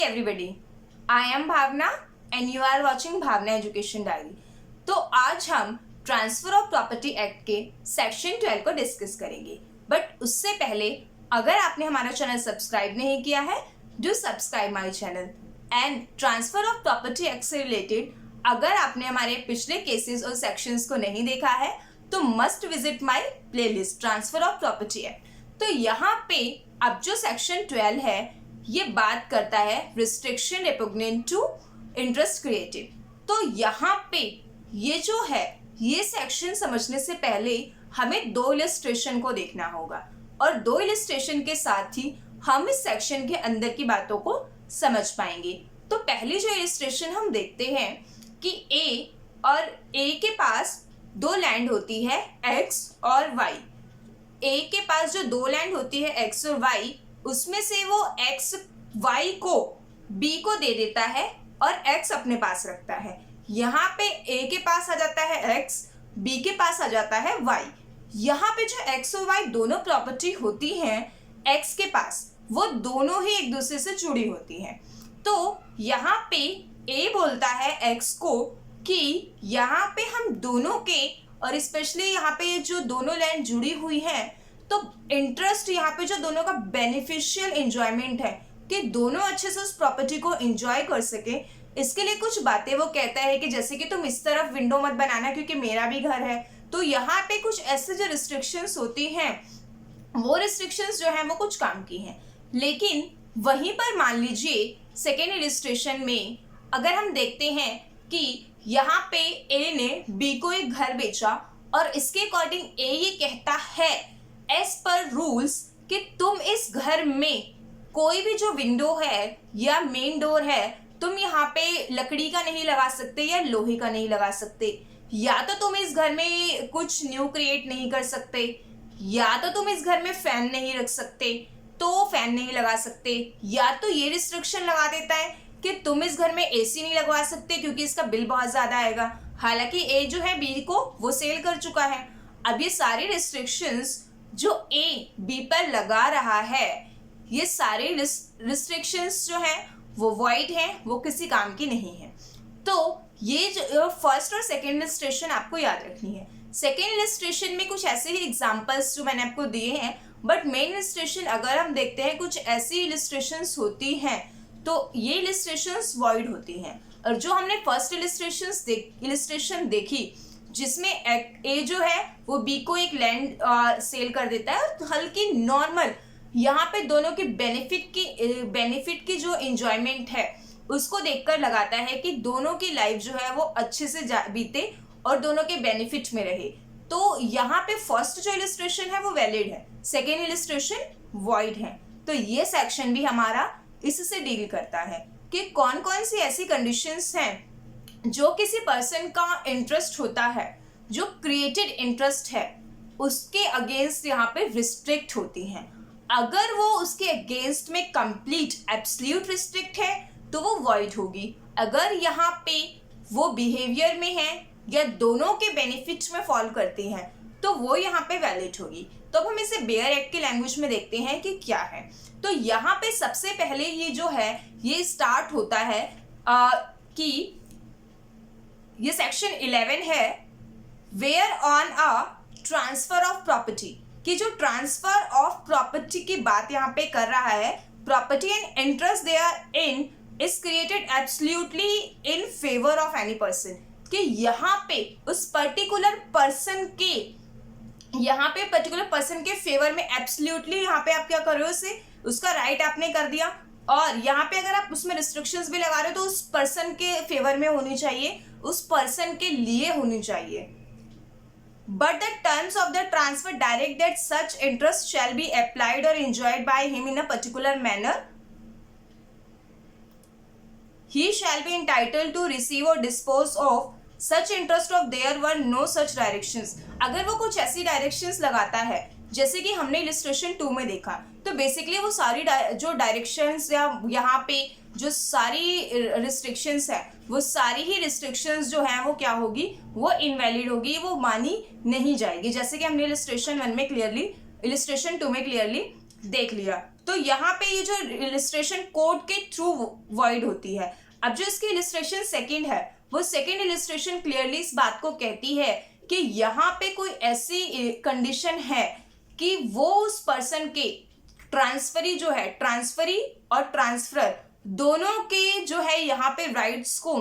Everybody, I am Bhavna and you are watching Bhavna Education Diary। तो आज हम transfer of property act के section 12 को discuss करेंगे। बट उससे पहले अगर आपने हमारा चैनल सब्सक्राइब नहीं किया है, do subscribe my channel. And transfer of property act से रिलेटेड अगर आपने हमारे पिछले केसेस और सेक्शंस को नहीं देखा है तो must visit my playlist transfer of property act. तो यहाँ पे अब जो सेक्शन 12 है ये बात करता है रिस्ट्रिक्शन रिपुग्नेंट टू इंटरेस्ट क्रिएटेड। तो यहाँ पे ये जो है ये सेक्शन समझने से पहले हमें दो इलस्ट्रेशन को देखना होगा और दो इलस्ट्रेशन के साथ ही हम इस सेक्शन के अंदर की बातों को समझ पाएंगे। तो पहली जो इलस्ट्रेशन हम देखते हैं कि ए के पास दो लैंड होती है एक्स और वाई। ए के पास जो दो लैंड होती है एक्स और वाई, उसमें से वो एक्स वाई को बी को दे देता है और एक्स अपने पास रखता है। यहाँ पे ए के पास आ जाता है एक्स, बी के पास आ जाता है वाई। यहाँ पे जो एक्स और वाई दोनों प्रॉपर्टी होती हैं एक्स के पास, वो दोनों ही एक दूसरे से जुड़ी होती हैं। तो यहाँ पे ए बोलता है एक्स को कि यहाँ पे हम दोनों के, और स्पेशली यहाँ पे जो दोनों लैंड जुड़ी हुई है, तो इंटरेस्ट यहाँ पे जो दोनों का बेनिफिशियल एंजॉयमेंट है कि दोनों अच्छे से उस प्रॉपर्टी को एंजॉय कर सके, इसके लिए कुछ बातें वो कहता है कि जैसे कि तुम इस तरफ विंडो मत बनाना क्योंकि मेरा भी घर है। तो यहाँ पे कुछ ऐसे जो रिस्ट्रिक्शंस होती हैं वो रिस्ट्रिक्शंस जो है वो कुछ काम की हैं। लेकिन वहीं पर मान लीजिए सेकेंड इलस्ट्रेशन में अगर हम देखते हैं कि यहाँ पे ए ने बी को एक घर बेचा और इसके अकॉर्डिंग ए ये कहता है एज पर रूल्स कि तुम इस घर में कोई भी जो विंडो है या मेन डोर है तुम यहाँ पे लकड़ी का नहीं लगा सकते या लोहे का नहीं लगा सकते, या तो तुम इस घर में कुछ न्यू क्रिएट नहीं कर सकते, या तो तुम इस घर में फैन नहीं रख सकते तो फैन नहीं लगा सकते, या तो ये रिस्ट्रिक्शन लगा देता है कि तुम इस घर में एसी नहीं लगवा सकते क्योंकि इसका बिल बहुत ज्यादा आएगा। हालांकि ए जो है बी को वो सेल कर चुका है। अब ये सारी रिस्ट्रिक्शंस जो ए बी पर लगा रहा है, ये सारे रिस्ट्रिक्शंस जो हैं वो वॉइड हैं, वो किसी काम की नहीं है। तो ये जो फर्स्ट और सेकेंड इलस्ट्रेशन आपको याद रखनी है। सेकेंड इलस्ट्रेशन में कुछ ऐसे ही एग्जांपल्स जो मैंने आपको दिए हैं, बट मेन इलस्ट्रेशन अगर हम देखते हैं कुछ ऐसी इलस्ट्रेशंस होती हैं तो ये इलस्ट्रेशंस वॉइड होती हैं। और जो हमने फर्स्ट इलस्ट्रेशन देखी जिसमें ए जो है वो बी को एक लैंड सेल कर देता है और हल्की नॉर्मल यहाँ पे दोनों की बेनिफिट की जो एंजॉयमेंट है उसको देखकर लगाता है कि दोनों की लाइफ जो है वो अच्छे से बीते और दोनों के बेनिफिट में रहे। तो यहाँ पे फर्स्ट जो इलस्ट्रेशन है वो वैलिड है, सेकेंड इलस्ट्रेशन वॉइड है। तो ये सेक्शन भी हमारा इससे डील करता है कि कौन कौन सी ऐसी कंडीशंस हैं जो किसी पर्सन का इंटरेस्ट होता है, जो क्रिएटेड इंटरेस्ट है, उसके अगेंस्ट यहाँ पे रिस्ट्रिक्ट होती हैं। अगर वो उसके अगेंस्ट में कंप्लीट एब्सोल्यूट रिस्ट्रिक्ट है तो वो वॉइड होगी। अगर यहाँ पे वो बिहेवियर में है या दोनों के बेनिफिट्स में फॉल करती हैं तो वो यहाँ पे वैलिड होगी। तो अब हम इसे बेयर एक्ट की लैंग्वेज में देखते हैं कि क्या है। तो यहाँ पे सबसे पहले ये जो है ये स्टार्ट होता है कि ये सेक्शन 11 है where on a transfer of property, कि जो ट्रांसफर ऑफ प्रॉपर्टी की बात यहाँ पे कर रहा है, property and interest there in is created absolutely in favour of any person, कि यहाँ पे उस पर्टिकुलर पर्सन के फेवर में एब्सोल्युटली यहाँ पे आप क्या कर रहे हो, उसे उसका राइट आपने कर दिया। और यहाँ पे अगर आप उसमें रिस्ट्रिक्शंस भी लगा रहे हो तो उस पर्सन के फेवर में होनी चाहिए, उस पर्सन के लिए होनी चाहिए। But the terms of the transfer direct that such interest shall be applied or enjoyed by him in a particular manner. He shall be entitled to receive or dispose of such interest of there were no such directions. अगर वो कुछ ऐसी directions लगाता है जैसे कि हमने illustration 2 में देखा, तो बेसिकली वो सारी जो डायरेक्शंस या यहाँ पे जो सारी रिस्ट्रिक्शंस है वो सारी ही रिस्ट्रिक्शंस जो हैं वो क्या होगी, वो इनवैलिड होगी, वो मानी नहीं जाएगी, जैसे कि हमने इलस्ट्रेशन 2 में क्लियरली देख लिया। तो यहाँ पे ये जो इलिस्ट्रेशन कोड के थ्रू वॉइड होती है। अब जो इसकी इलिस्ट्रेशन सेकंड है, वो सेकंड इलिस्ट्रेशन क्लियरली इस बात को कहती है कि यहाँ पे कोई ऐसी कंडीशन है कि वो उस पर्सन के ट्रांसफरी जो है, ट्रांसफरी और ट्रांसफर दोनों के जो है यहाँ पे राइट्स को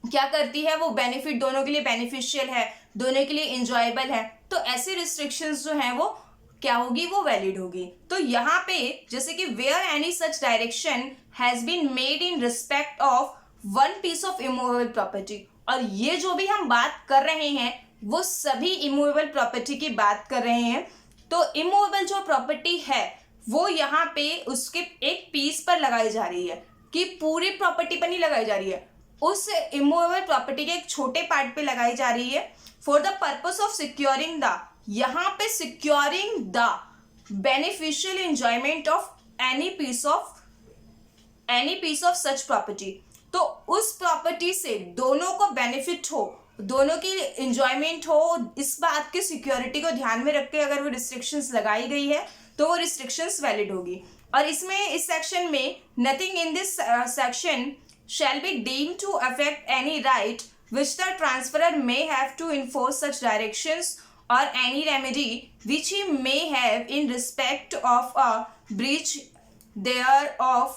क्या करती है, वो बेनिफिट दोनों के लिए बेनिफिशियल है, दोनों के लिए इंजॉयबल है। तो ऐसी रिस्ट्रिक्शंस जो हैं वो क्या होगी, वो वैलिड होगी। तो यहाँ पे जैसे कि where any such direction has been made in respect of one piece of immovable property, और ये जो भी हम बात कर रहे हैं वो सभी इमूवेबल प्रॉपर्टी की बात कर रहे हैं। तो इमूवेबल जो प्रॉपर्टी है वो यहाँ पे उसके एक पीस पर लगाई जा रही है, कि पूरी प्रॉपर्टी पर नहीं लगाई जा रही है, उस इमूवेबल प्रॉपर्टी के एक छोटे पार्ट पे लगाई जा रही है। For the purpose of securing the, यहाँ पे securing the beneficial enjoyment of any piece of such property. तो उस प्रॉपर्टी से दोनों को बेनिफिट हो, दोनों की इंजॉयमेंट हो, इस बात की सिक्योरिटी को ध्यान में रख के अगर वो रिस्ट्रिक्शंस लगाई गई है तो वो रिस्ट्रिक्शंस वैलिड होगी। और इसमें इस सेक्शन में nothing in this section shall be deemed to affect any right which the transferor may have to enforce such directions or any remedy which he may have in respect of a breach thereof।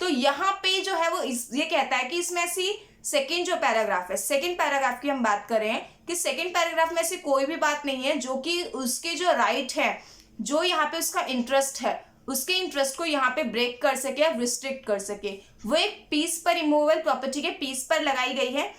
तो यहाँ पे जो है वो ये कहता है कि इसमें ऐसी सेकेंड जो पैराग्राफ है, सेकेंड पैराग्राफ की हम बात कर रहे हैं कि सेकेंड पैराग्राफ में ऐसी कोई भी बात नहीं है जो कि उसके जो राइट है, जो यहाँ पे उसका इंटरेस्ट है, उसके इंटरेस्ट को यहाँ पे ब्रेक कर सके या रिस्ट्रिक्ट कर सके। वो एक पीस पर, इमूवेबल प्रॉपर्टी के पीस पर लगाई गई है।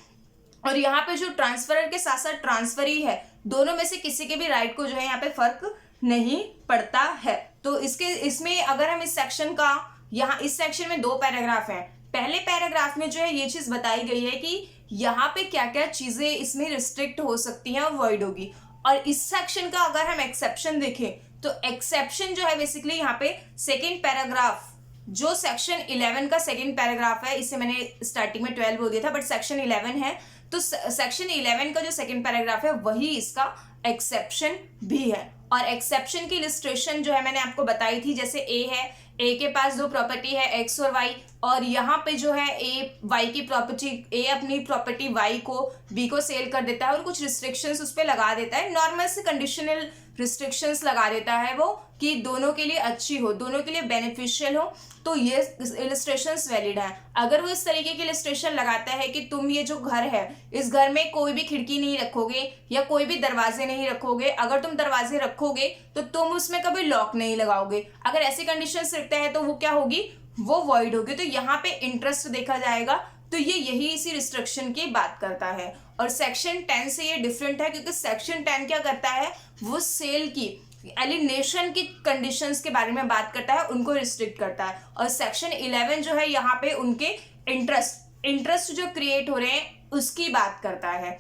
और यहाँ पे जो ट्रांसफरर के साथ साथ ट्रांसफरी है, दोनों में से किसी के भी राइट को जो है यहाँ पे फर्क नहीं पड़ता है। तो इसमें अगर हम इस सेक्शन का, यहाँ इस सेक्शन में 2 पैराग्राफ हैं। पहले पैराग्राफ में जो है ये चीज बताई गई है कि यहाँ पे क्या क्या चीजें इसमें रिस्ट्रिक्ट हो सकती हैं और वॉइड होगी। और इस सेक्शन का अगर हम एक्सेप्शन देखें तो एक्सेप्शन जो है बेसिकली यहाँ पे सेकेंड पैराग्राफ, जो सेक्शन 11 का सेकेंड पैराग्राफ है, इसे मैंने स्टार्टिंग में 12 बोल दिया था बट सेक्शन 11 है, तो सेक्शन 11 का जो सेकेंड पैराग्राफ है वही इसका एक्सेप्शन भी है। और एक्सेप्शन की इलिस्ट्रेशन जो है मैंने आपको बताई थी, जैसे ए है, ए के पास 2 प्रॉपर्टी है एक्स और वाई, और यहाँ पे जो है ए वाई की प्रॉपर्टी, ए अपनी प्रॉपर्टी वाई को बी को सेल कर देता है और कुछ रिस्ट्रिक्शंस उस पर लगा देता है, नॉर्मल से कंडीशनल रिस्ट्रिक्शंस लगा देता है वो, कि दोनों के लिए अच्छी हो, दोनों के लिए बेनिफिशियल हो। तो ये इलिस्ट्रेशंस वैलिड है। अगर वो इस तरीके की इलिस्ट्रेशन लगाता है कि तुम ये जो घर है, इस घर में कोई भी खिड़की नहीं रखोगे या कोई भी दरवाजे नहीं रखोगे, अगर तुम दरवाजे रखोगे तो तुम उसमें कभी लॉक नहीं लगाओगे, अगर ऐसी कंडीशंस रखता है तो वो क्या होगी, वो वॉइड होगी। तो यहाँ पे इंटरेस्ट देखा जाएगा। तो ये यही इसी रिस्ट्रिक्शन की बात करता है। और सेक्शन 10 से ये डिफरेंट है, क्योंकि सेक्शन 10 क्या करता है, वो सेल की, एलिनेशन की कंडीशंस के बारे में बात करता है, उनको रिस्ट्रिक्ट करता है। और सेक्शन 11 जो है यहाँ पे उनके इंटरेस्ट जो क्रिएट हो रहे हैं उसकी बात करता है।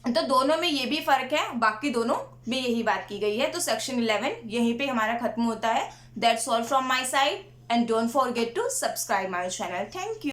तो दोनों में ये भी फर्क है, बाकी दोनों में यही बात की गई है। तो सेक्शन 11 यहीं पे हमारा खत्म होता है। That's all from my side and don't forget to subscribe my channel. Thank you.